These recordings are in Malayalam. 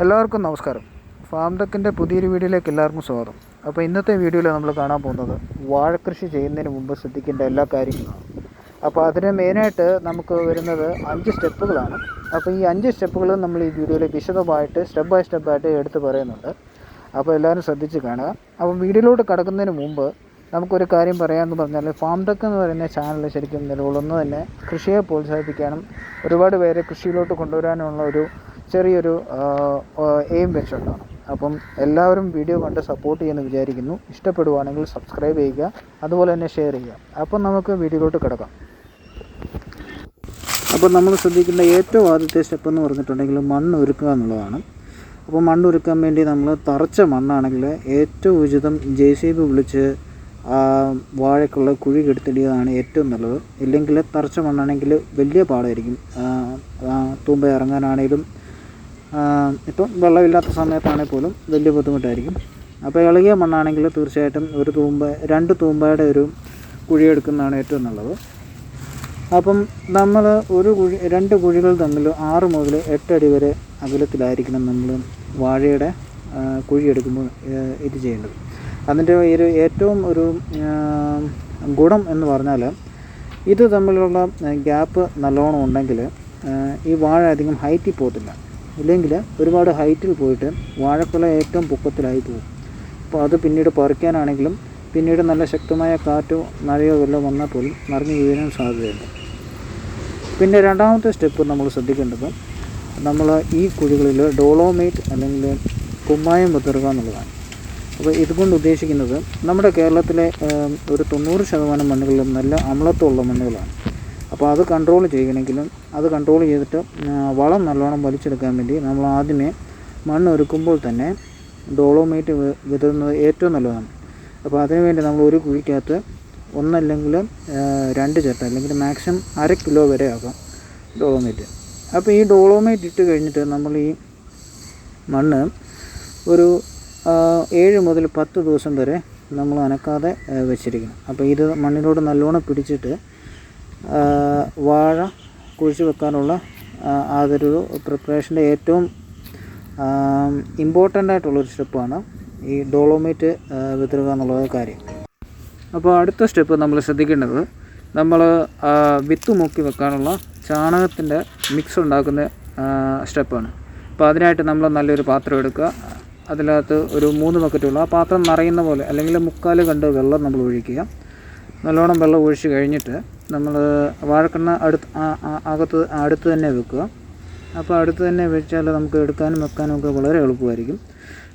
എല്ലാവർക്കും നമസ്കാരം. ഫാംഡക്കിൻ്റെ പുതിയൊരു വീഡിയോയിലേക്ക് എല്ലാവർക്കും സ്വാഗതം. അപ്പോൾ ഇന്നത്തെ വീഡിയോയിൽ നമ്മൾ കാണാൻ പോകുന്നത് വാഴക്കൃഷി ചെയ്യുന്നതിന് മുമ്പ് ശ്രദ്ധിക്കേണ്ട എല്ലാ കാര്യങ്ങളാണ്. അപ്പോൾ അതിന് മെയിനായിട്ട് നമുക്ക് വരുന്നത് 5 സ്റ്റെപ്പുകളാണ്. അപ്പോൾ ഈ 5 സ്റ്റെപ്പുകൾ നമ്മൾ ഈ വീഡിയോയിൽ വിശദമായിട്ട് സ്റ്റെപ്പ് ബൈ സ്റ്റെപ്പായിട്ട് എടുത്ത് പറയുന്നുണ്ട്. അപ്പോൾ എല്ലാവരും ശ്രദ്ധിച്ച് കാണുക. അപ്പോൾ വീഡിയോയിലോട്ട് കടക്കുന്നതിന് മുമ്പ് നമുക്കൊരു കാര്യം പറയാമെന്ന് പറഞ്ഞാൽ, ഫാംഡക്ക് എന്ന് പറയുന്ന ചാനൽ ശരിക്കും നിലകൊള്ളുന്നത് തന്നെ കൃഷിയെ പ്രോത്സാഹിപ്പിക്കാനും ഒരുപാട് പേരെ കൃഷിയിലോട്ട് കൊണ്ടുവരാനുള്ള ഒരു ചെറിയൊരു എയിം വെച്ചുകൊണ്ടാണ്. അപ്പം എല്ലാവരും വീഡിയോ കണ്ട് സപ്പോർട്ട് ചെയ്യുമെന്ന് വിചാരിക്കുന്നു. ഇഷ്ടപ്പെടുവാണെങ്കിൽ സബ്സ്ക്രൈബ് ചെയ്യുക, അതുപോലെ തന്നെ ഷെയർ ചെയ്യുക. അപ്പം നമുക്ക് വീഡിയോയിലോട്ട് കിടക്കാം. അപ്പോൾ നമ്മൾ ശ്രദ്ധിക്കേണ്ട ഏറ്റവും ആദ്യത്തെ സ്റ്റെപ്പ് എന്ന് പറഞ്ഞിട്ടുണ്ടെങ്കിൽ മണ്ണ് ഒരുക്കുക എന്നുള്ളതാണ്. അപ്പോൾ മണ്ണ് ഒരുക്കാൻ വേണ്ടി നമ്മൾ തറച്ച മണ്ണാണെങ്കിൽ ഏറ്റവും ഉചിതം JCB വിളിച്ച് വാഴക്കുള്ള കുഴി കെടുത്തിടുകയാണ് ഏറ്റവും നല്ലത്. ഇല്ലെങ്കിൽ തറച്ച മണ്ണാണെങ്കിൽ വലിയ പാടായിരിക്കും. തൂമ്പ ഇറങ്ങാനാണെങ്കിലും ഇപ്പം വെള്ളമില്ലാത്ത സമയത്താണെങ്കിൽ പോലും വലിയ ബുദ്ധിമുട്ടായിരിക്കും. അപ്പോൾ ഇളകിയ മണ്ണാണെങ്കിൽ തീർച്ചയായിട്ടും 2 തൂമ്പയുടെ ഒരു കുഴി എടുക്കുന്നതാണ് ഏറ്റവും നല്ലത്. അപ്പം നമ്മൾ 2 കുഴികൾ തമ്മിൽ 6 മുതൽ 8 അടി വരെ അകലത്തിലായിരിക്കണം നമ്മൾ വാഴയുടെ കുഴി എടുക്കുമ്പോൾ ഇത് ചെയ്യേണ്ടത്. അതിൻ്റെ ഏറ്റവും ഒരു ഗുണം എന്ന് പറഞ്ഞാൽ, ഇത് തമ്മിലുള്ള ഗ്യാപ്പ് നല്ലോണം ഉണ്ടെങ്കിൽ ഈ വാഴ അധികം ഹൈറ്റിൽ പോകത്തില്ല. ഇല്ലെങ്കിൽ ഒരുപാട് ഹൈറ്റിൽ പോയിട്ട് വാഴക്കുല ഏറ്റവും പൊക്കത്തിലായി പോകും. അപ്പോൾ അത് പിന്നീട് പറിക്കാനാണെങ്കിലും പിന്നീട് നല്ല ശക്തമായ കാറ്റോ മഴയോ വല്ലതും വന്നാൽ പോലും മറിഞ്ഞു വീഴാൻ സാധ്യതയുണ്ട്. പിന്നെ രണ്ടാമത്തെ സ്റ്റെപ്പ് നമ്മൾ ശ്രദ്ധിക്കേണ്ടത്, നമ്മൾ ഈ കുഴികളിൽ ഡോളോമൈറ്റ് അല്ലെങ്കിൽ കുമ്മായം വിതറുക എന്നുള്ളതാണ്. അപ്പോൾ ഇതുകൊണ്ട് ഉദ്ദേശിക്കുന്നത്, നമ്മുടെ കേരളത്തിലെ ഒരു 90% മണ്ണുകളിലും നല്ല അമ്ലത്വമുള്ള മണ്ണുകളാണ്. അപ്പോൾ അത് കൺട്രോൾ ചെയ്യണമെങ്കിലും അത് കൺട്രോൾ ചെയ്തിട്ട് വളം നല്ലോണം വലിച്ചെടുക്കാൻ വേണ്ടി നമ്മൾ ആദ്യമേ മണ്ണ് ഒരുക്കുമ്പോൾ തന്നെ ഡോളോമൈറ്റ് വിതറുന്നത് ഏറ്റവും നല്ലതാണ്. അപ്പോൾ അതിനുവേണ്ടി നമ്മൾ ഒരു കുഴിക്കകത്ത് ഒന്നല്ലെങ്കിൽ 2 ചിരട്ട അല്ലെങ്കിൽ മാക്സിമം 1/2 കിലോ വരെ ആക്കാം ഡോളോമൈറ്റ്. അപ്പോൾ ഈ ഡോളോമൈറ്റ് ഇട്ട് കഴിഞ്ഞിട്ട് നമ്മൾ ഈ മണ്ണ് ഒരു 7 മുതൽ 10 ദിവസം വരെ നമ്മൾ അനക്കാതെ വെച്ചിരിക്കണം. അപ്പോൾ ഇത് മണ്ണിലോട്ട് നല്ലോണം പിടിച്ചിട്ട് വാഴ കുഴിച്ച് വെക്കാനുള്ള അതൊരു പ്രിപ്പറേഷൻ്റെ ഏറ്റവും ഇമ്പോർട്ടൻ്റ് ആയിട്ടുള്ളൊരു സ്റ്റെപ്പാണ് ഈ ഡോളോമൈറ്റ് വിതറുക എന്നുള്ള കാര്യം. അപ്പോൾ അടുത്ത സ്റ്റെപ്പ് നമ്മൾ ശ്രദ്ധിക്കേണ്ടത്, നമ്മൾ വിത്ത് മുക്കി വെക്കാനുള്ള ചാണകത്തിൻ്റെ മിക്സ് ഉണ്ടാക്കുന്ന സ്റ്റെപ്പാണ്. അപ്പോൾ അതിനായിട്ട് നമ്മൾ നല്ലൊരു പാത്രം എടുക്കുക. അതിനകത്ത് ഒരു 3 ബക്കറ്റുള്ള ആ പാത്രം നിറയുന്ന പോലെ അല്ലെങ്കിൽ 3/4 കണ്ട് വെള്ളം നമ്മൾ ഒഴിക്കുക. നല്ലോണം വെള്ളം ഒഴിച്ച് കഴിഞ്ഞിട്ട് നമ്മൾ വാഴക്കണ്ണ അടുത്ത് തന്നെ വെക്കുക. അപ്പോൾ അടുത്ത് തന്നെ വെച്ചാൽ നമുക്ക് എടുക്കാനും വെക്കാനും ഒക്കെ വളരെ എളുപ്പമായിരിക്കും.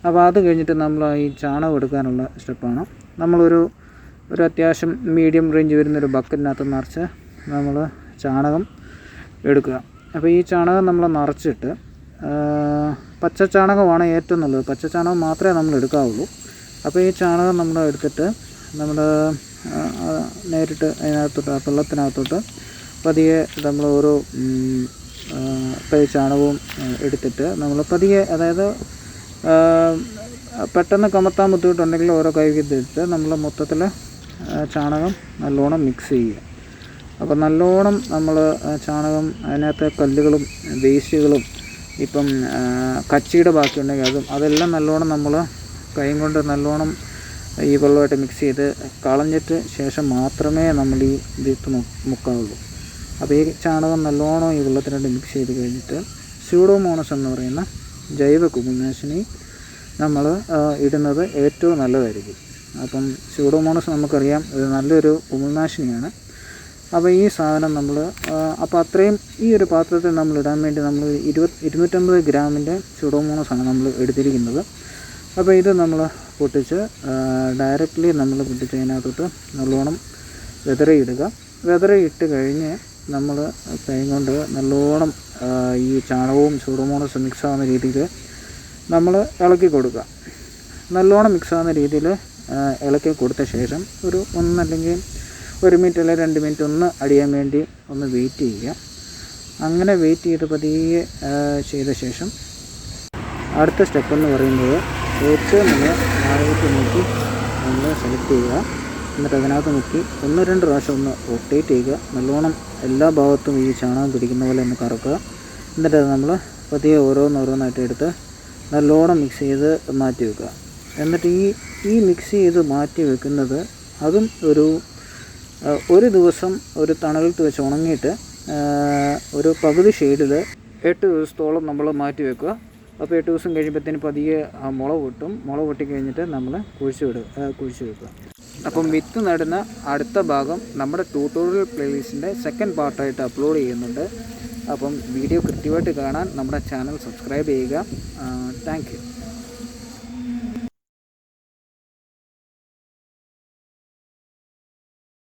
അപ്പോൾ അത് കഴിഞ്ഞിട്ട് നമ്മൾ ഈ ചാണകം എടുക്കാനുള്ള സ്റ്റെപ്പാണ്. നമ്മളൊരു അത്യാവശ്യം മീഡിയം റേഞ്ച് വരുന്നൊരു ബക്കറ്റിനകത്ത് നിറച്ച് നമ്മൾ ചാണകം എടുക്കുക. അപ്പോൾ ഈ ചാണകം നമ്മൾ നിറച്ചിട്ട്, പച്ച ചാണകമാണ് ഏറ്റവും നല്ലത്. പച്ച ചാണകം മാത്രമേ നമ്മൾ എടുക്കാവുള്ളൂ. അപ്പോൾ ഈ ചാണകം നമ്മൾ എടുത്തിട്ട് നമ്മൾ നേരിട്ട് അതിനകത്തോട്ട് വെള്ളത്തിനകത്തോട്ട് പതിയെ നമ്മൾ ഓരോ ചാണകവും എടുത്തിട്ട് നമ്മൾ പതിയെ, അതായത് പെട്ടെന്ന് കമത്താൻ ബുദ്ധിമുട്ടുണ്ടെങ്കിൽ ഓരോ കൈവിട്ട് നമ്മൾ മൊത്തത്തിൽ ചാണകം നല്ലോണം മിക്സ് ചെയ്യുക. അപ്പോൾ നല്ലോണം നമ്മൾ ചാണകം, അതിനകത്തെ കല്ലുകളും വേസ്റ്റുകളും ഇപ്പം കച്ചിയുടെ ബാക്കിയുണ്ടെങ്കിൽ അതെല്ലാം നല്ലോണം നമ്മൾ കൈ കൊണ്ട് നല്ലോണം ഈ വെള്ളമായിട്ട് മിക്സ് ചെയ്ത് കളഞ്ഞിട്ട് ശേഷം മാത്രമേ നമ്മൾ ഈ വിത്ത് മുക്കാവുള്ളൂ. അപ്പോൾ ഈ ചാണകം നല്ലോണം ഈ വെള്ളത്തിനായിട്ട് മിക്സ് ചെയ്ത് കഴിഞ്ഞിട്ട് സ്യൂഡോമോണസ് എന്ന് പറയുന്ന ജൈവ കുമിൾനാശിനി നമ്മൾ ഇടുന്നത് ഏറ്റവും നല്ലതായിരിക്കും. അപ്പം സ്യൂഡോമോണസ് നമുക്കറിയാം, ഇത് നല്ലൊരു കുമിൾനാശിനിയാണ്. അപ്പോൾ ഈ സാധനം നമ്മൾ അത്രയും ഈ ഒരു പാത്രത്തിൽ നമ്മൾ ഇടാൻ വേണ്ടി നമ്മൾ 250 ഗ്രാമിൻ്റെ സ്യൂഡോമോണസാണ് നമ്മൾ എടുത്തിരിക്കുന്നത്. അപ്പോൾ ഇത് നമ്മൾ പൊട്ടിച്ച് ഡയറക്റ്റ്ലി നമ്മൾ പൊട്ടിച്ച് അതിനകത്തോട്ട് നല്ലോണം വിതറിയിടുക. വിതറിയിട്ട് കഴിഞ്ഞ് നമ്മൾ കൈ കൊണ്ട് നല്ലോണം ഈ ചാണകവും സ്യൂഡോമോണസും മിക്സാകുന്ന രീതിയിൽ നമ്മൾ ഇളക്കി കൊടുക്കുക. നല്ലോണം മിക്സാകുന്ന രീതിയിൽ ഇളക്കി കൊടുത്ത ശേഷം ഒരു 1 അല്ലെങ്കിൽ 1 മിനിറ്റ് അല്ലെങ്കിൽ 2 മിനിറ്റ് ഒന്ന് അടിയാൻ വേണ്ടി ഒന്ന് വെയിറ്റ് ചെയ്യുക. അങ്ങനെ വെയിറ്റ് ചെയ്ത് പതിയെ ചെയ്ത ശേഷം അടുത്ത സ്റ്റെപ്പ് എന്ന് പറയുന്നത്, ഏറ്റവും നല്ല വാഴയ്ക്ക് നോക്കി നമ്മൾ സെലക്ട് ചെയ്യുക. എന്നിട്ട് അതിനകത്ത് നോക്കി 1-2 പ്രാവശ്യം ഒന്ന് റൊട്ടേറ്റ് ചെയ്യുക. നല്ലോണം എല്ലാ ഭാഗത്തും ഈ ചാണകം പിടിക്കുന്ന പോലെ ഒന്ന് കറക്കുക. എന്നിട്ട് അത് നമ്മൾ പതിയെ ഓരോന്നോരോന്നായിട്ട് എടുത്ത് നല്ലോണം മിക്സ് ചെയ്ത് മാറ്റി വെക്കുക. എന്നിട്ട് ഈ മിക്സ് ചെയ്ത് മാറ്റി വെക്കുന്നത് അതും ഒരു ദിവസം ഒരു തണലത്ത് വെച്ച് ഉണങ്ങിയിട്ട് ഒരു പകുതി ഷെയ്ഡിൽ 8 ദിവസത്തോളം നമ്മൾ മാറ്റി വെക്കുക. അപ്പോൾ 8 ദിവസം കഴിയുമ്പോഴത്തേന് പതിയെ മുള പൊട്ടും. മുള പൊട്ടി കഴിഞ്ഞിട്ട് നമ്മൾ കുഴിച്ച് വെക്കുക. അപ്പം വിത്ത് നടുന്ന അടുത്ത ഭാഗം നമ്മുടെ ട്യൂട്ടോറിയൽ പ്ലേലിസ്റ്റിൻ്റെ സെക്കൻഡ് പാർട്ടായിട്ട് അപ്ലോഡ് ചെയ്യുന്നുണ്ട്. അപ്പം വീഡിയോ കൃത്യമായിട്ട് കാണാൻ നമ്മുടെ ചാനൽ സബ്സ്ക്രൈബ് ചെയ്യുക. Thank you.